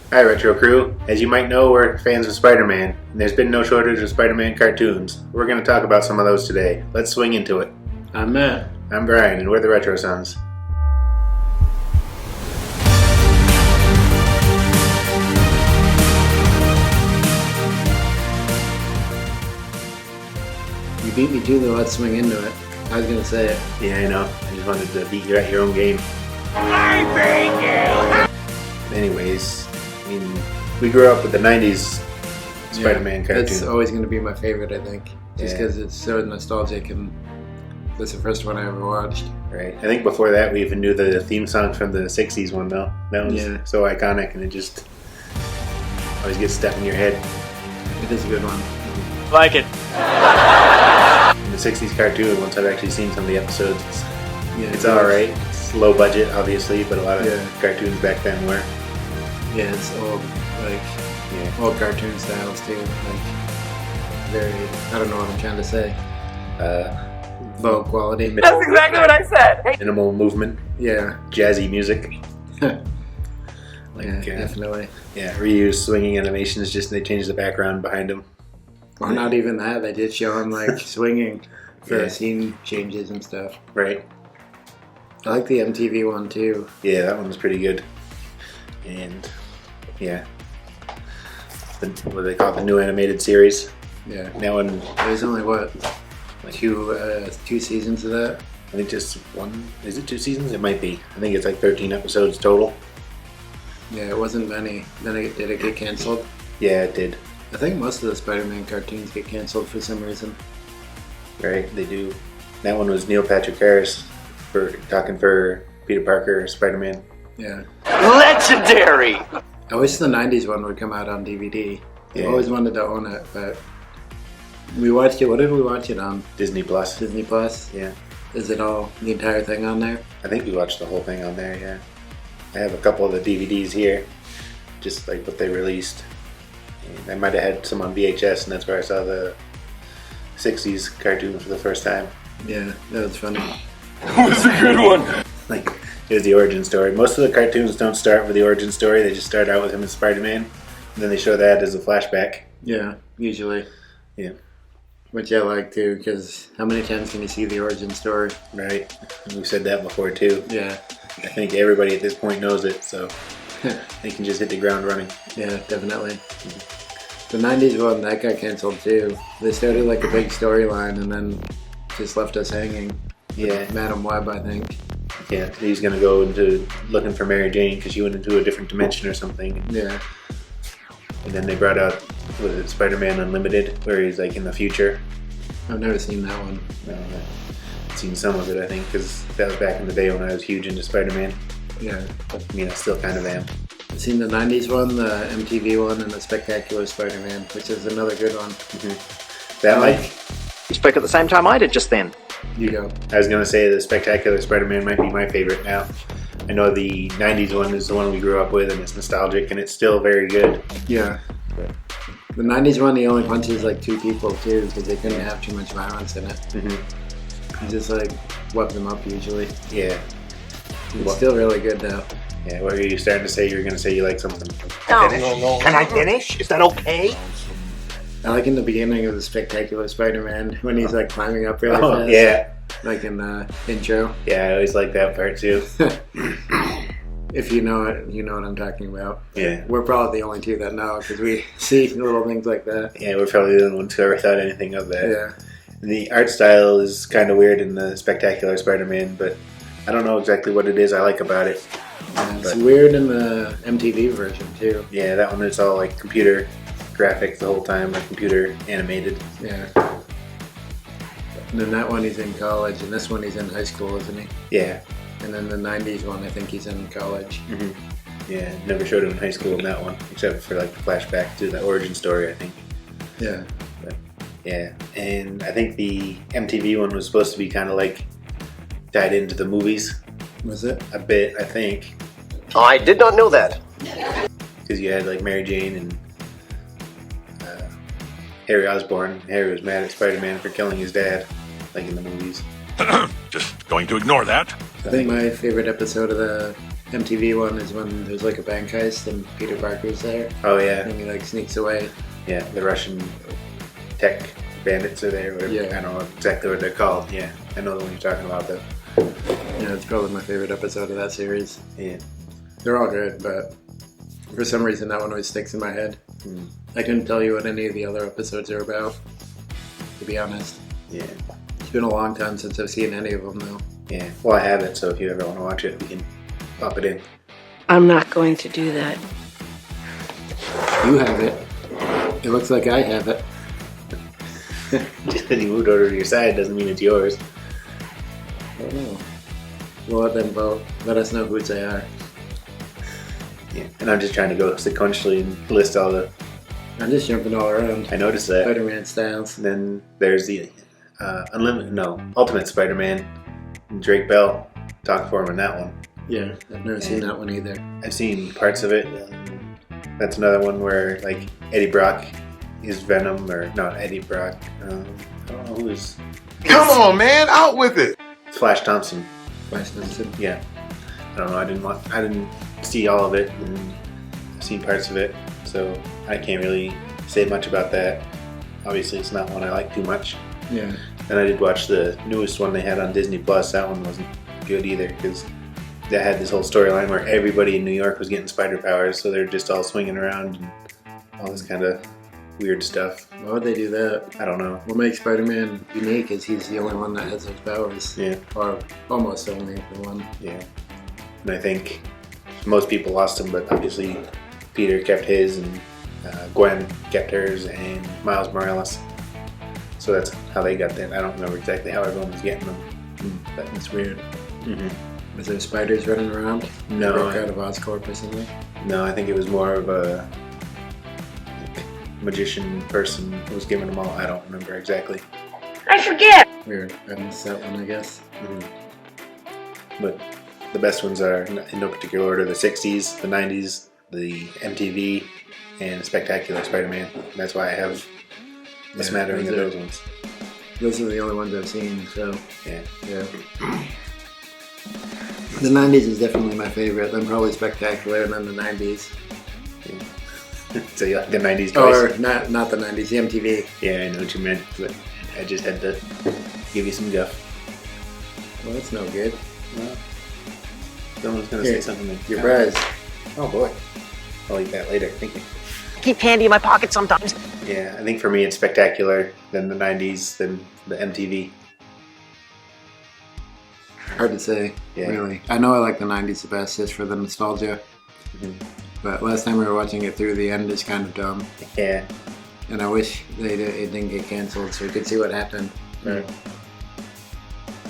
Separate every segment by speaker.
Speaker 1: Hi, Retro Crew. As you might know, we're fans of Spider-Man, and there's been no shortage of Spider-Man cartoons. We're going to talk about some of those today. Let's swing into it.
Speaker 2: I'm Matt.
Speaker 1: I'm Brian, and we're the Retro Sons.
Speaker 2: You beat me to the let's swing into it. I was going to say it.
Speaker 1: Yeah, I know. I just wanted to beat you at your own game.
Speaker 3: I beat you!
Speaker 1: Anyways, I mean, we grew up with the 90s Spider-Man cartoon.
Speaker 2: That's always going to be my favorite, I think. Just
Speaker 1: Yeah.
Speaker 2: because it's so nostalgic, and that's the first one I ever watched.
Speaker 1: Right. I think before that we even knew the theme song from the 60s one, though. That was so iconic, and it just always gets stuck in your head.
Speaker 2: It is a good one.
Speaker 3: Like it.
Speaker 1: In the 60s cartoon, once I've actually seen some of the episodes, it's
Speaker 2: Yeah,
Speaker 1: alright. It's low budget, obviously, but a lot of cartoons back then were.
Speaker 2: Yeah, it's old, old cartoon styles too. Like, very, I don't know what I'm trying to say. Low quality.
Speaker 3: That's exactly what I said.
Speaker 1: Minimal movement.
Speaker 2: Yeah.
Speaker 1: Jazzy music.
Speaker 2: Definitely.
Speaker 1: Yeah, reused swinging animations, just they changed the background behind them.
Speaker 2: Or not even that, they did show him like swinging for scene changes and stuff.
Speaker 1: Right.
Speaker 2: I like the MTV one too.
Speaker 1: Yeah, that one was pretty good. And yeah, what do they call it? The new animated series.
Speaker 2: Yeah.
Speaker 1: That one.
Speaker 2: There's only two seasons of that.
Speaker 1: I think just one. Is it 2 seasons? It might be. I think it's like 13 episodes total.
Speaker 2: Yeah, it wasn't many. Then did it get canceled?
Speaker 1: Yeah, it did.
Speaker 2: I think most of the Spider-Man cartoons get canceled for some reason.
Speaker 1: Right, they do. That one was Neil Patrick Harris talking for Peter Parker, Spider-Man.
Speaker 2: Yeah.
Speaker 3: Legendary!
Speaker 2: I wish the 90s one would come out on DVD. I always wanted to own it, but we watched it. What did we watch it on?
Speaker 1: Disney Plus.
Speaker 2: Disney Plus?
Speaker 1: Yeah.
Speaker 2: Is it all, the entire thing on there?
Speaker 1: I think we watched the whole thing on there, yeah. I have a couple of the DVDs here, just like what they released. And I might have had some on VHS, and that's where I saw the 60s cartoon for the first time.
Speaker 2: Yeah, that was funny.
Speaker 3: That was a good one.
Speaker 1: Like, it was the origin story. Most of the cartoons don't start with the origin story, they just start out with him as Spider-Man, and then they show that as a flashback.
Speaker 2: Yeah, usually.
Speaker 1: Yeah.
Speaker 2: Which I like too, because how many times can you see the origin story?
Speaker 1: Right. And we've said that before too.
Speaker 2: Yeah.
Speaker 1: I think everybody at this point knows it, so they can just hit the ground running.
Speaker 2: Yeah, definitely. The 90s one, that got canceled too. They started like a big storyline and then just left us hanging.
Speaker 1: Yeah.
Speaker 2: Madam Web, I think.
Speaker 1: Yeah, he's going to go into looking for Mary Jane because she went into a different dimension or something.
Speaker 2: Yeah.
Speaker 1: And then they brought out, was it Spider-Man Unlimited, where he's like in the future.
Speaker 2: I've never seen that one.
Speaker 1: I've seen some of it, I think, because that was back in the day when I was huge into Spider-Man.
Speaker 2: Yeah.
Speaker 1: I mean, I still kind of am.
Speaker 2: I've seen the 90s one, the MTV one, and the Spectacular Spider-Man, which is another good one.
Speaker 1: Mm-hmm. That might...
Speaker 4: You spoke at the same time I did just then.
Speaker 2: You go.
Speaker 1: I was going to say the Spectacular Spider-Man might be my favorite now. I know the 90s one is the one we grew up with, and it's nostalgic, and it's still very good.
Speaker 2: Yeah. The 90s one, he only punches like 2 people too, because they couldn't have too much violence in it.
Speaker 1: Mm-hmm.
Speaker 2: He just like wept them up usually.
Speaker 1: Yeah.
Speaker 2: It's still really good though.
Speaker 1: Yeah, what were you starting to say? You were going to say you like something.
Speaker 3: No. Can I finish? Is that okay?
Speaker 2: I like in the beginning of the Spectacular Spider-Man when he's like climbing up really fast.
Speaker 1: Yeah.
Speaker 2: Like in the intro.
Speaker 1: Yeah, I always like that part too.
Speaker 2: If you know it, you know what I'm talking about.
Speaker 1: Yeah.
Speaker 2: We're probably the only two that know because we see little things like that.
Speaker 1: Yeah, we're probably the only ones who ever thought anything of that.
Speaker 2: Yeah.
Speaker 1: The art style is kind of weird in the Spectacular Spider-Man, but I don't know exactly what it is I like about it.
Speaker 2: Yeah, it's weird in the MTV version too.
Speaker 1: Yeah, that one is all like computer graphics the whole time, like computer animated.
Speaker 2: Yeah. And then that one he's in college, and this one he's in high school, isn't he?
Speaker 1: Yeah.
Speaker 2: And then the 90s one, I think he's in college.
Speaker 1: Mm-hmm. Yeah, never showed him in high school in that one, except for like the flashback to the origin story, I think.
Speaker 2: Yeah.
Speaker 1: But, yeah, and I think the MTV one was supposed to be kind of like tied into the movies.
Speaker 2: Was it?
Speaker 1: A bit, I think.
Speaker 4: I did not know that.
Speaker 1: Because you had like Mary Jane and Harry Osborn. Harry was mad at Spider-Man for killing his dad, like in the movies.
Speaker 5: Just going to ignore that.
Speaker 2: I think my favorite episode of the MTV one is when there's like a bank heist and Peter Parker's there.
Speaker 1: Oh yeah,
Speaker 2: And he like sneaks away.
Speaker 1: yeah. The Russian tech bandits are there. Whatever.
Speaker 2: Yeah.
Speaker 1: I don't know exactly what they're called. Yeah, I know the one you're talking about though.
Speaker 2: Yeah, it's probably my favorite episode of that series.
Speaker 1: Yeah.
Speaker 2: They're all good, but for some reason that one always sticks in my head. I couldn't tell you what any of the other episodes are about, to be honest.
Speaker 1: Yeah.
Speaker 2: It's been a long time since I've seen any of them, though.
Speaker 1: Yeah. Well, I have it, so if you ever want to watch it, we can pop it in.
Speaker 5: I'm not going to do that.
Speaker 2: You have it. It looks like I have it.
Speaker 1: Just because you moved over to your side doesn't mean it's yours.
Speaker 2: I don't know. We'll let them vote. Let us know whose they are.
Speaker 1: Yeah. And I'm just trying to go sequentially and list all the.
Speaker 2: I'm just jumping all around.
Speaker 1: I noticed that.
Speaker 2: Spider-Man styles.
Speaker 1: And then there's the Ultimate Spider-Man. Drake Bell talked for him in that one.
Speaker 2: Yeah, I've never seen that one either.
Speaker 1: I've seen parts of it. That's another one where like Eddie Brock is Venom, or not Eddie Brock. I don't know who is.
Speaker 3: Come on, man, out with it.
Speaker 1: Flash Thompson.
Speaker 2: Flash Thompson.
Speaker 1: Yeah. I don't know. I didn't see all of it, and I've seen parts of it, so I can't really say much about that. Obviously, it's not one I like too much.
Speaker 2: Yeah.
Speaker 1: And I did watch the newest one they had on Disney Plus. That one wasn't good either, because that had this whole storyline where everybody in New York was getting spider powers, so they're just all swinging around and all this kind of weird stuff.
Speaker 2: Why would they do that?
Speaker 1: I don't know.
Speaker 2: What makes Spider-Man unique is he's the only one that has those powers.
Speaker 1: Yeah.
Speaker 2: Or almost only the one.
Speaker 1: Yeah. And I think most people lost him, but obviously Peter kept his, and Gwen kept hers, and Miles Morales. So that's how they got that. I don't remember exactly how everyone was getting them.
Speaker 2: But it's weird.
Speaker 1: Mm-hmm.
Speaker 2: Was there spiders running around?
Speaker 1: No.
Speaker 2: Broke out of Oscorp or something?
Speaker 1: No, I think it was more of a magician person who was giving them all. I don't remember exactly.
Speaker 5: I forget.
Speaker 2: Weird. I missed that one, I guess.
Speaker 1: But the best ones are, in no particular order, the 60s, the 90s, the MTV, and Spectacular Spider-Man. That's why I have a smattering of those ones.
Speaker 2: Those are the only ones I've seen, so
Speaker 1: Yeah.
Speaker 2: yeah. The 90s is definitely my favorite, then probably Spectacular, and then the 90s.
Speaker 1: So you like the 90s choice?
Speaker 2: Or not the 90s, the MTV.
Speaker 1: Yeah, I know what you meant, but I just had to give you some guff.
Speaker 2: Well, that's no good.
Speaker 1: Well, someone's going to say something.
Speaker 2: Your fries.
Speaker 1: Oh boy. I'll eat that later. Thank you.
Speaker 4: Keep candy in my pocket sometimes.
Speaker 1: Yeah, I think for me it's Spectacular, then the 90s, then the MTV.
Speaker 2: Hard to say,
Speaker 1: Yeah.
Speaker 2: really. I know I like the 90s the best just for the nostalgia. But last time we were watching it through, the end is kind of dumb.
Speaker 1: Yeah.
Speaker 2: And I wish it didn't get canceled so we could see what happened. But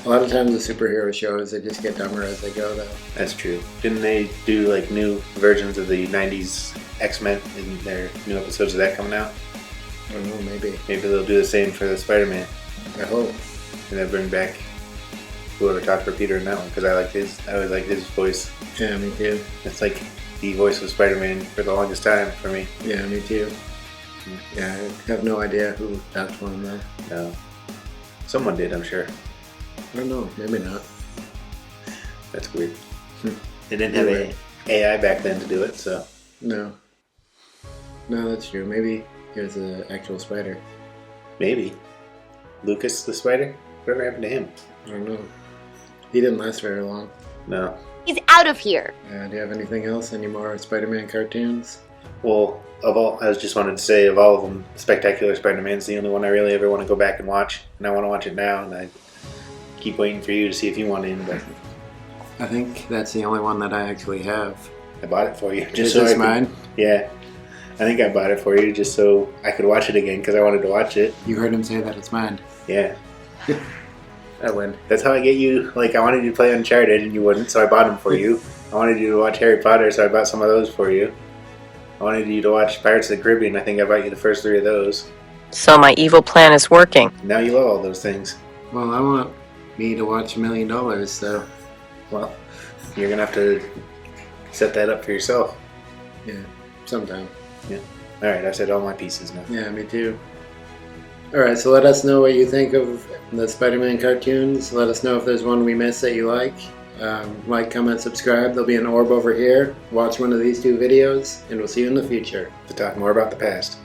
Speaker 2: a lot of times the superhero shows, they just get dumber as they go, though.
Speaker 1: That's true. Didn't they do like new versions of the 90s X-Men in their new episodes of that coming out?
Speaker 2: I don't know, maybe.
Speaker 1: Maybe they'll do the same for the Spider-Man.
Speaker 2: I hope.
Speaker 1: And they'll bring back whoever talked for Peter in that one, because I always liked his voice.
Speaker 2: Yeah, me too.
Speaker 1: It's like the voice of Spider-Man for the longest time for me.
Speaker 2: Yeah, me too. Yeah, I have no idea who that's one, though.
Speaker 1: No. Someone did, I'm sure.
Speaker 2: I don't know, maybe not.
Speaker 1: That's weird. They didn't have any AI back then to do it, so.
Speaker 2: No. No, that's true. Maybe he was an actual spider.
Speaker 1: Maybe. Lucas the Spider? Whatever happened to him?
Speaker 2: I don't know. He didn't last very long.
Speaker 1: No.
Speaker 5: He's out of here.
Speaker 2: Do you have anything else? Any more Spider-Man cartoons?
Speaker 1: Well, I just wanted to say, of all of them, Spectacular Spider-Man's the only one I really ever want to go back and watch. And I want to watch it now, and I keep waiting for you to see if you want in, but
Speaker 2: I think that's the only one that I actually have.
Speaker 1: I bought it for you.
Speaker 2: Is this mine?
Speaker 1: Yeah. I think I bought it for you just so I could watch it again, because I wanted to watch it.
Speaker 2: You heard him say that it's mine.
Speaker 1: Yeah.
Speaker 2: I win.
Speaker 1: That's how I get you. Like, I wanted you to play Uncharted, and you wouldn't, so I bought them for you. I wanted you to watch Harry Potter, so I bought some of those for you. I wanted you to watch Pirates of the Caribbean. I think I bought you the first 3 of those.
Speaker 5: So my evil plan is working.
Speaker 1: Now you love all those things.
Speaker 2: Well, I want me to watch $1 Million, so...
Speaker 1: Well, you're going to have to set that up for yourself.
Speaker 2: Yeah, sometime.
Speaker 1: Yeah. All right, I said all my pieces now.
Speaker 2: Yeah, me too. Alright, so let us know what you think of the Spider-Man cartoons. Let us know if there's one we missed that you like. Like, comment, subscribe. There'll be an orb over here. Watch one of these 2 videos, and we'll see you in the future.
Speaker 1: To talk more about the past.